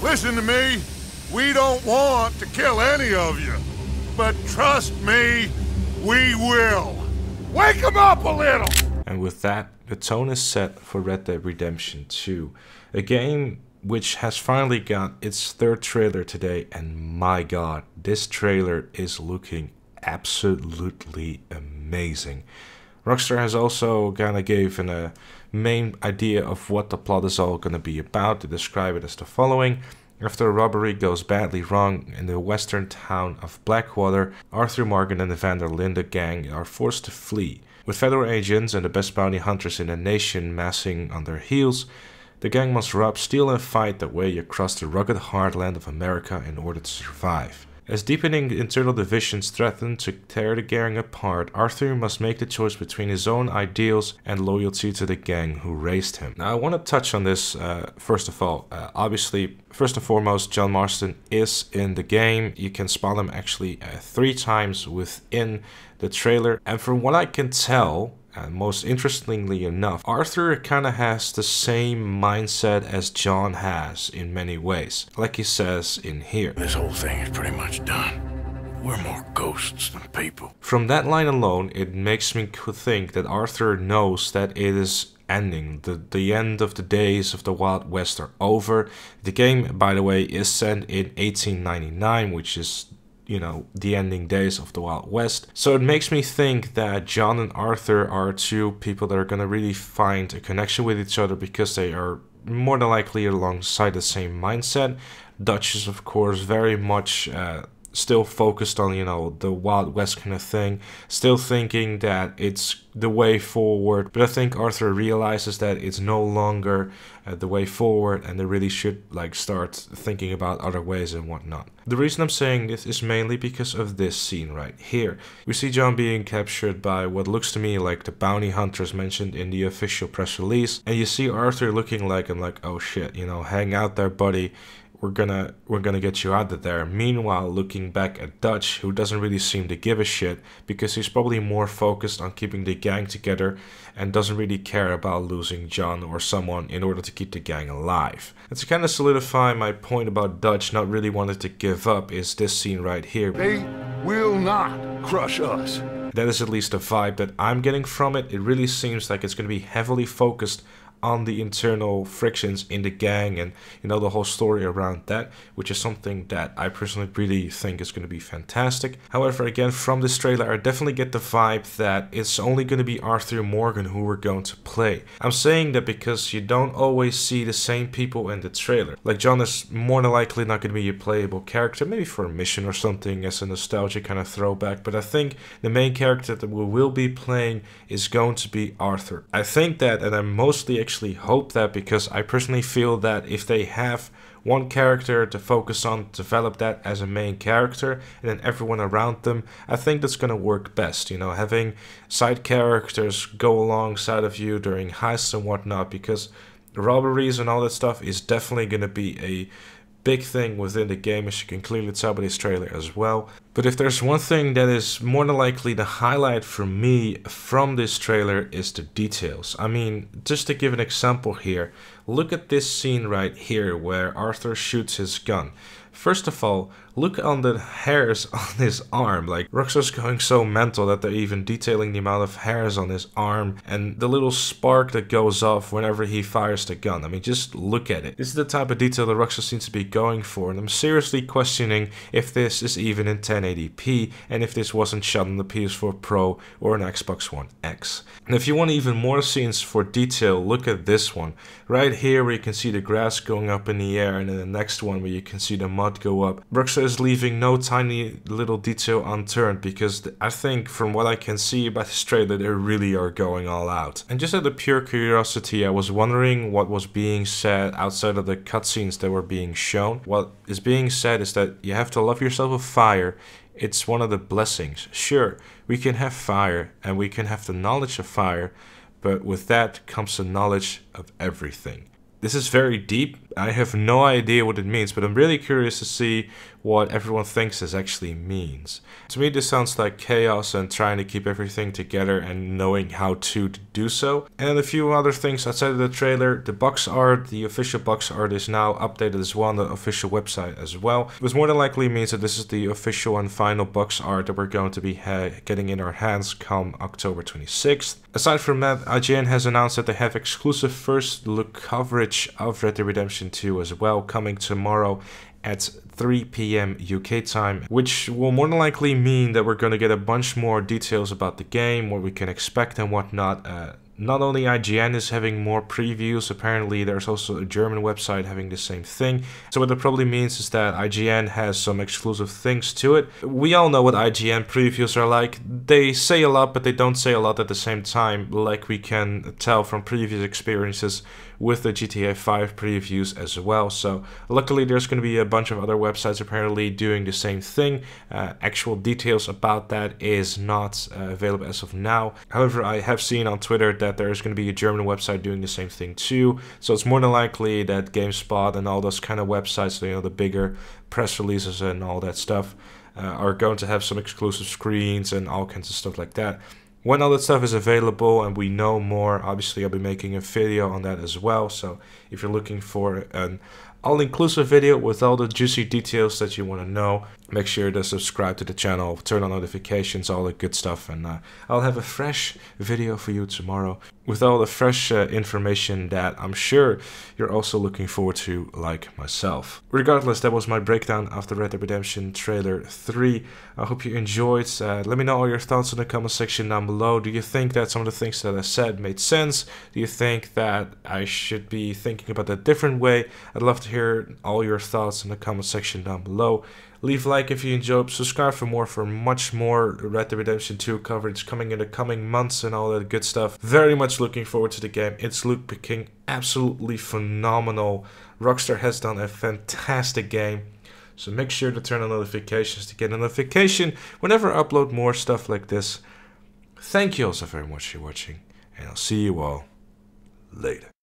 Listen to me. We don't want to kill any of you. But trust me, we will. Wake them up a little! And with that, the tone is set for Red Dead Redemption 2. A game which has finally got its third trailer today, and my god, this trailer is looking absolutely amazing. Rockstar has also kind of given a main idea of what the plot is all going to be about. To describe it as the following. After a robbery goes badly wrong in the western town of Blackwater, Arthur Morgan and the Van der Linde gang are forced to flee. With federal agents and the best bounty hunters in the nation massing on their heels, the gang must rob, steal and fight their way across the rugged heartland of America in order to survive. As deepening internal divisions threaten to tear the gang apart, Arthur must make the choice between his own ideals and loyalty to the gang who raised him. Now I want to touch on this first of all. Obviously, first and foremost, John Marston is in the game. You can spot him actually 3 times within the trailer, and from what I can tell, and most interestingly enough, Arthur kind of has the same mindset as John has in many ways, like he says in here. This whole thing is pretty much done. We're more ghosts than people. From that line alone, it makes me think that Arthur knows that it is ending. The end of the days of the Wild West are over. The game, by the way, is set in 1899, which is, you know, the ending days of the Wild West. So it makes me think that John and Arthur are 2 people that are going to really find a connection with each other because they are more than likely alongside the same mindset. Dutch is, of course, very much still focused on, you know, the Wild West kind of thing, still thinking that it's the way forward, but I think Arthur realizes that it's no longer the way forward, and they really should like start thinking about other ways and whatnot. The reason I'm saying this is mainly because of this scene right here. We see John being captured by what looks to me like the bounty hunters mentioned in the official press release, and you see Arthur looking like, I'm like, oh shit, you know, hang out there, buddy. We're gonna get you out of there. Meanwhile, looking back at Dutch, who doesn't really seem to give a shit because he's probably more focused on keeping the gang together and doesn't really care about losing John or someone in order to keep the gang alive. And to kind of solidify my point about Dutch not really wanting to give up is this scene right here. They will not crush us. That is at least the vibe that I'm getting from it. It really seems like it's going to be heavily focused on the internal frictions in the gang and, you know, the whole story around that, which is something that I personally really think is going to be fantastic. However, again, from this trailer, I definitely get the vibe that it's only going to be Arthur Morgan who we're going to play. I'm saying that because you don't always see the same people in the trailer. Like, John is more than likely not going to be a playable character, maybe for a mission or something as a nostalgia kind of throwback, but I think the main character that we will be playing is going to be Arthur. I think that, and I mostly actually hope that, because I personally feel that if they have one character to focus on, develop that as a main character, and then everyone around them, I think that's going to work best, you know, having side characters go alongside of you during heists and whatnot, because robberies and all that stuff is definitely going to be a big thing within the game, as you can clearly tell by this trailer as well. But if there's one thing that is more than likely the highlight for me from this trailer is the details. I mean, just to give an example here, look at this scene right here where Arthur shoots his gun. First of all, look on the hairs on his arm. Like, Rockstar's going so mental that they're even detailing the amount of hairs on his arm and the little spark that goes off whenever he fires the gun. I mean, just look at it. This is the type of detail that Rockstar seems to be going for, and I'm seriously questioning if this is even in 1080p and if this wasn't shot on the PS4 Pro or an Xbox One X. And if you want even more scenes for detail, look at this one. Right here where you can see the grass going up in the air, and then the next one where you can see the mud go up. Rockstar is leaving no tiny little detail unturned, because I think from what I can see by this trailer, they really are going all out. And just out of pure curiosity, I was wondering what was being said outside of the cutscenes that were being shown. What is being said is that you have to love yourself with fire. It's one of the blessings. Sure, we can have fire and we can have the knowledge of fire, but with that comes the knowledge of everything. This is very deep. I have no idea what it means, but I'm really curious to see what everyone thinks this actually means. To me, this sounds like chaos and trying to keep everything together and knowing how to do so. And a few other things outside of the trailer. The box art, the official box art is now updated as well on the official website as well. Which more than likely means that this is the official and final box art that we're going to be getting in our hands come October 26th. Aside from that, IGN has announced that they have exclusive first look coverage of Red Dead Redemption 2 as well, coming tomorrow at 3 p.m. UK time, which will more than likely mean that we're going to get a bunch more details about the game, what we can expect and whatnot. Not only IGN is having more previews, apparently there's also a German website having the same thing. So what that probably means is that IGN has some exclusive things to it. We all know what IGN previews are like. They say a lot, but they don't say a lot at the same time, like we can tell from previous experiences with the GTA 5 previews as well. So luckily there's going to be a bunch of other websites apparently doing the same thing. Actual details about that is not available as of now. However, I have seen on Twitter that there is going to be a German website doing the same thing too. So it's more than likely that GameSpot and all those kind of websites, you know, the bigger press releases and all that stuff, are going to have some exclusive screens and all kinds of stuff like that. When all that stuff is available and we know more, obviously I'll be making a video on that as well. So if you're looking for an all-inclusive video with all the juicy details that you want to know, make sure to subscribe to the channel, turn on notifications, all the good stuff, and I'll have a fresh video for you tomorrow with all the fresh information that I'm sure you're also looking forward to, like myself. Regardless, that was my breakdown of the Red Dead Redemption Trailer 3. I hope you enjoyed. Let me know all your thoughts in the comment section down below. Do you think that some of the things that I said made sense? Do you think that I should be thinking about a different way? I'd love to hear all your thoughts in the comment section down below. Leave a like if you enjoyed, subscribe for much more Red Dead Redemption 2 coverage coming in the coming months and all that good stuff. Very much looking forward to the game. It's looking absolutely phenomenal. Rockstar has done a fantastic game. So make sure to turn on notifications to get a notification whenever I upload more stuff like this. Thank you all so very much for watching, and I'll see you all later.